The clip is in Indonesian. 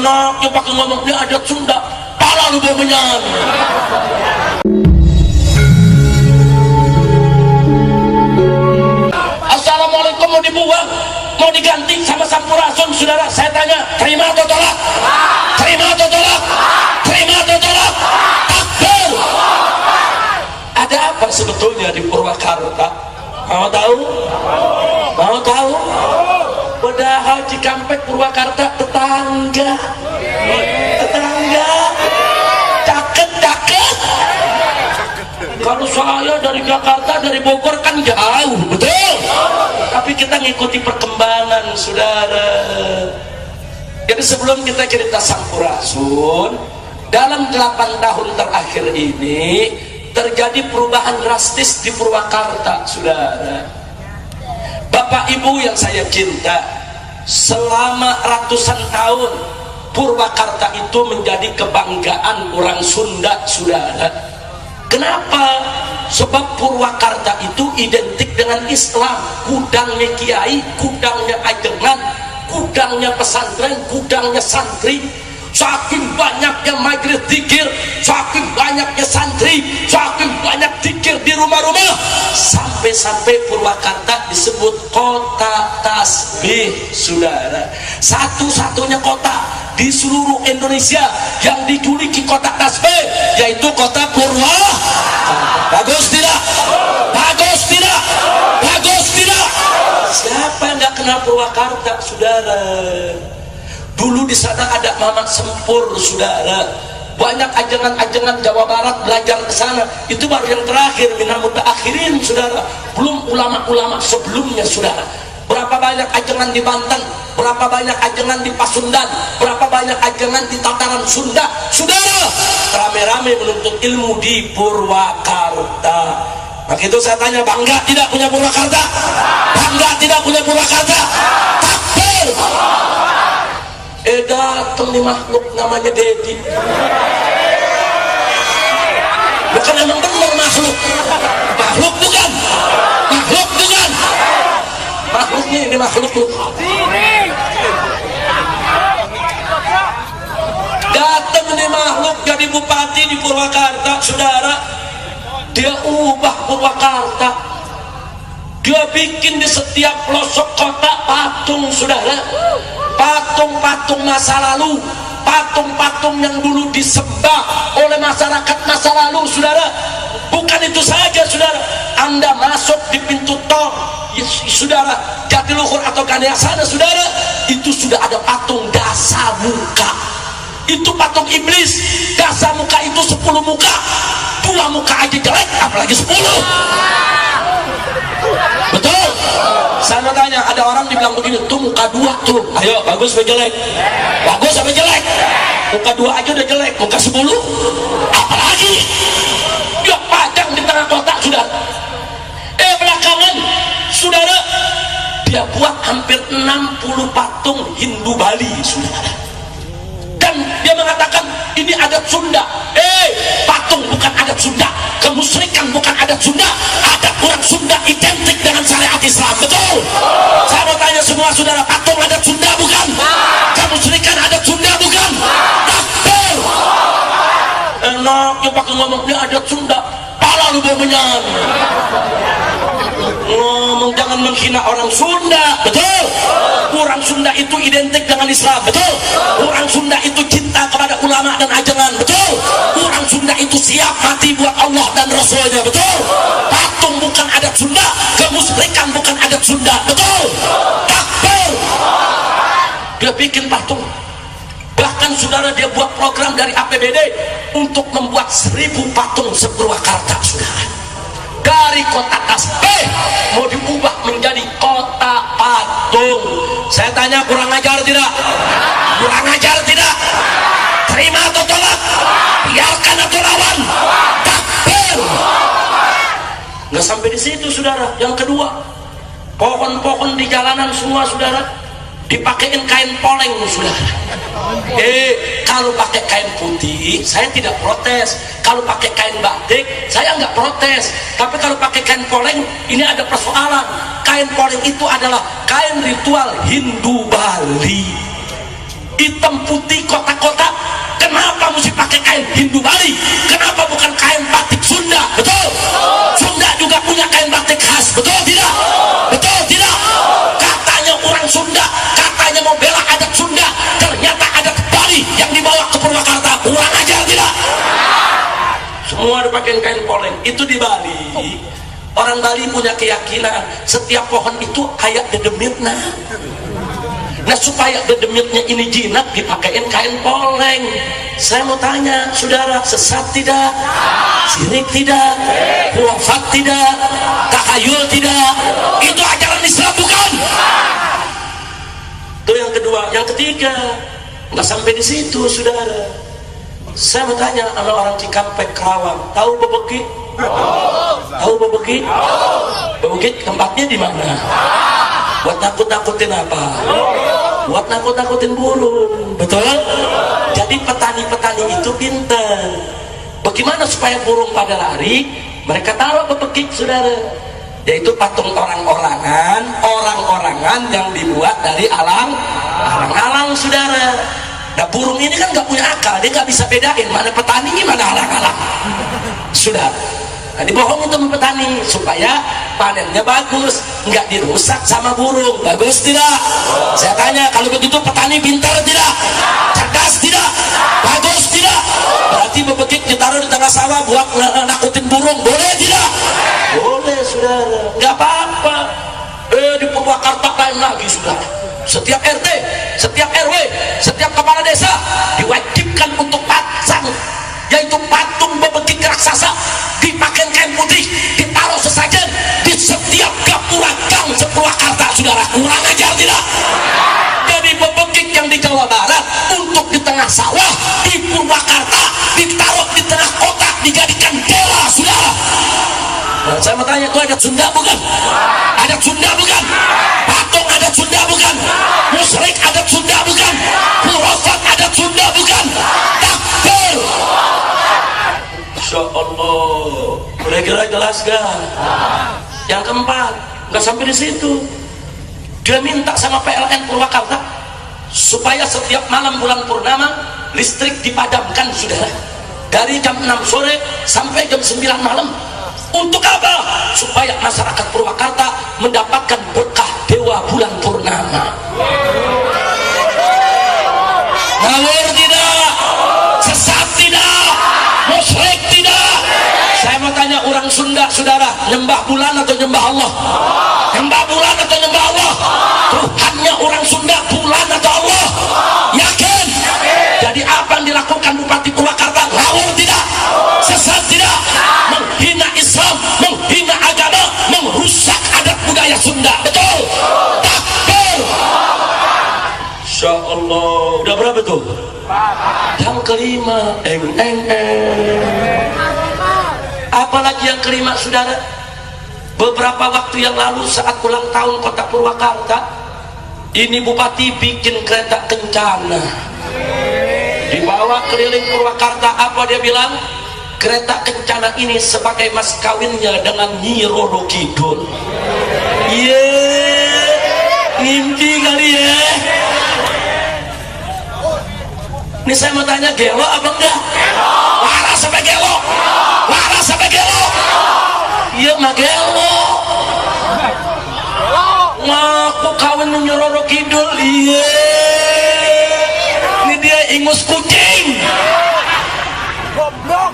Enaknya pakai ngomong dia adat Sunda, pala lu bemenyan. Assalamualaikum mau dibuang, mau diganti sama sampurasun, saudara. Saya tanya, terima atau tolak? Terima atau tolak? Terima atau tolak? Takbir. Ada apa sebetulnya di Purwakarta? Mau tahu? Mau tahu? Padahal Cikampek Purwakarta tetangga, caket. Kalau saya dari Jakarta, dari Bogor kan jauh, betul. Tapi kita ngikuti perkembangan, saudara. Jadi sebelum kita cerita Sampurasun, dalam 8 tahun terakhir ini terjadi perubahan drastis di Purwakarta, saudara. Bapak Ibu yang saya cinta, selama ratusan tahun Purwakarta itu menjadi kebanggaan orang Sunda, saudara. Kenapa? Sebab Purwakarta itu identik dengan Islam. Gudangnya kiai, gudangnya ajengan, gudangnya pesantren, gudangnya santri. Saking banyaknya majelis zikir, saking banyaknya santri, saking banyak zikir di rumah-rumah, sampai-sampai Purwakarta disebut kota tasbih, saudara. Satu-satunya kota di seluruh Indonesia yang dijuluki kota tasbih yaitu kota Purwakarta. Bagus tidak? Bagus tidak? Bagus tidak? Siapa yang nggak kenal Purwakarta, saudara? Dulu di sana ada Mamat Sempur, saudara. Banyak ajengan-ajengan Jawa Barat belajar ke sana. Itu baru yang terakhir, minal mutaakhirin, saudara. Belum ulama-ulama sebelumnya, saudara. Berapa banyak ajengan di Banten, berapa banyak ajengan di Pasundan, berapa banyak ajengan di tataran Sunda, saudara. Rame-rame menuntut ilmu di Purwakarta. Maka itu saya tanya, bangga tidak punya Purwakarta? Bangga tidak punya Purwakarta? Takbir! Datang nih makhluk namanya Dedi. Bukan emang benar makhluk. Makhluk bukan. Makhluk bukan. Makhluknya ini makhluk lu. Datang nih makhluk jadi bupati di Purwakarta, saudara. Dia ubah Purwakarta. Dia bikin di setiap pelosok kota patung, saudara. Patung-patung masa lalu, patung-patung yang dulu disembah oleh masyarakat masa lalu, saudara. Bukan itu saja, saudara. Anda masuk di pintu tol, saudara, Jatiluhur atau Ganeyasana, saudara, itu sudah ada patung dasa muka. Itu patung iblis. Dasa muka itu 10 muka. 2 muka aja jelek, apalagi 10. Betul? Saya mau tanya, ada orang dibilang begini, tuh muka 2 tuh, ayo bagus apa jelek? Bagus apa jelek? Muka 2 aja udah jelek, muka 10 apalagi? Dia pajang di tengah kota, saudara. Belakangan, saudara, dia buat hampir 60 patung Hindu Bali, saudara. Dan dia mengatakan ini adat Sunda. Patung bukan adat Sunda, kemusyrikan bukan adat Sunda. Adat orang Sunda identik dengan syariat Islam, betul? Saya mau tanya semua saudara, patung adat Sunda bukan? Kemusyrikan adat Sunda bukan? Takbir! Enaknya pakai ngomong dia adat Sunda, pala lu bemenyan. Ngomong jangan menghina orang Sunda, betul? Orang Sunda itu identik dengan Islam, betul? Orang Sunda itu cinta kepada ulama dan ajengan, betul? Orang Sunda itu siap mati buat Allah dan Rasulnya, betul? Patung bukan adat Sunda, kemusyrikan bukan adat Sunda, betul? Takbir! Dia bikin patung. Bahkan saudara, dia buat program dari APBD untuk membuat 1000 patung se-Purwakarta, saudara. Dari kota tasbih mau diubah menjadi kota patung. Saya tanya, kurang ajar tidak? Kurang ajar tidak? Terima atau tolak? Biarkan atau lawan? Takbir! Nggak sampai di situ, saudara. Yang kedua, pohon-pohon di jalanan semua, saudara, dipakein kain poleng, saudara. Kalau pakai kain putih saya tidak protes, kalau pakai kain batik saya nggak protes, tapi kalau pakai kain poleng ini ada persoalan. Kain poleng itu adalah kain ritual Hindu Bali. hitam putih kotak-kotak. Kenapa mesti pakai kain Hindu Bali? Kenapa bukan kain batik Sunda? Betul? Sunda juga punya kain batik khas, betul tidak? Betul tidak? Katanya orang Sunda, katanya mau bela adat Sunda, ternyata adat Bali yang dibawa ke Purwakarta. Kurang ajar tidak? Semua dipakai kain poleng. Itu di Bali. Orang Bali punya keyakinan setiap pohon itu kayak dedemitna. Nah, supaya dedemitnya ini jinak dipakein kain poleng. Saya mau tanya, saudara, sesat tidak? Sirik tidak? Khurafat tidak? Takayul tidak? Itu ajaran Islam bukan? Itu yang kedua. Yang ketiga, nggak sampai di situ, saudara. Saya mau tanya sama orang Cikampek Kerawang, tahu Bebeki? Tahu Bebeki? Bebeki tempatnya di mana? Buat nakut-nakutin apa? Buat nakut-nakutin burung, betul? Jadi petani-petani itu pintar. Bagaimana supaya burung pada lari? Mereka taruh Bebeki, saudara. Yaitu patung orang-orangan yang dibuat dari alang-alang, saudara. Nah, burung ini kan nggak punya akal, dia nggak bisa bedain mana petani, mana alang-alang. Sudah. Nah, dibohongin sama petani supaya panennya bagus, nggak dirusak sama burung. Bagus tidak? Saya tanya, kalau begitu petani pintar tidak? Cerdas tidak? Bagus tidak? Berarti bebekik ditaruh di tengah sawah buat nakutin burung, boleh tidak? Boleh, saudara. Nggak apa-apa. Di Purwakarta lain lagi, saudara. Setiap RT, setiap RW, setiap kepala desa diwajibkan untuk pasang, yaitu patung bebekik raksasa, dipakai kain putih, ditaruh sesajen di setiap gapura gang Purwakarta, saudara. Kurang ajar tidak? Jadi bebekik yang di Jawa Barat untuk di tengah sawah, di Purwakarta ditaruh di tengah kota, dijadikan dela, saudara. Nah, saya mau tanya, itu adat Sunda bukan? Adat Sunda bukan? Patung adat Sunda bukan? Musyrik adat Sunda bukan? Khurafat adat Sunda bukan? Takbir! Insya Allah. Kira-kira jelas gak? Yang keempat, nggak sampai di situ. Dia minta sama PLN Purwakarta supaya setiap malam bulan purnama listrik dipadamkan, saudara, dari jam 6 sore sampai jam 9 malam. Untuk apa? Supaya masyarakat Purwakarta mendapatkan berkah dewa bulan purnama. Ngawur tidak? Sesat tidak? Musyrik tidak? Saya mau tanya orang Sunda, saudara, nyembah bulan atau nyembah Allah? Nyembah bulan atau nyembah Allah? Tuhannya orang Sunda bulan atau Allah? Yakin? Jadi apa yang dilakukan Bupati Purwakarta? Ngawur tidak? Sesat tidak? Menghina Islam, menghina agama, merusak adat budaya Sunda. Betul? Takbir! Insya Allah. Udah berapa tuh? Yang kelima. Apalagi yang kelima, saudara? Beberapa waktu yang lalu saat ulang tahun kota Purwakarta, ini Bupati bikin kereta kencana, dibawa keliling Purwakarta. Apa dia bilang? Kereta kencana ini sebagai mas kawinnya dengan Nyi Roro Kidul. Ngimpi kali ya. Ini saya mau tanya, gelo apa enggak? Waras sampai gelo. Waras sampai gelo. Iya mah gelo. Ngaku kawin Nyi Roro Kidul. Iya. Ini dia ingus kucing. Goblok.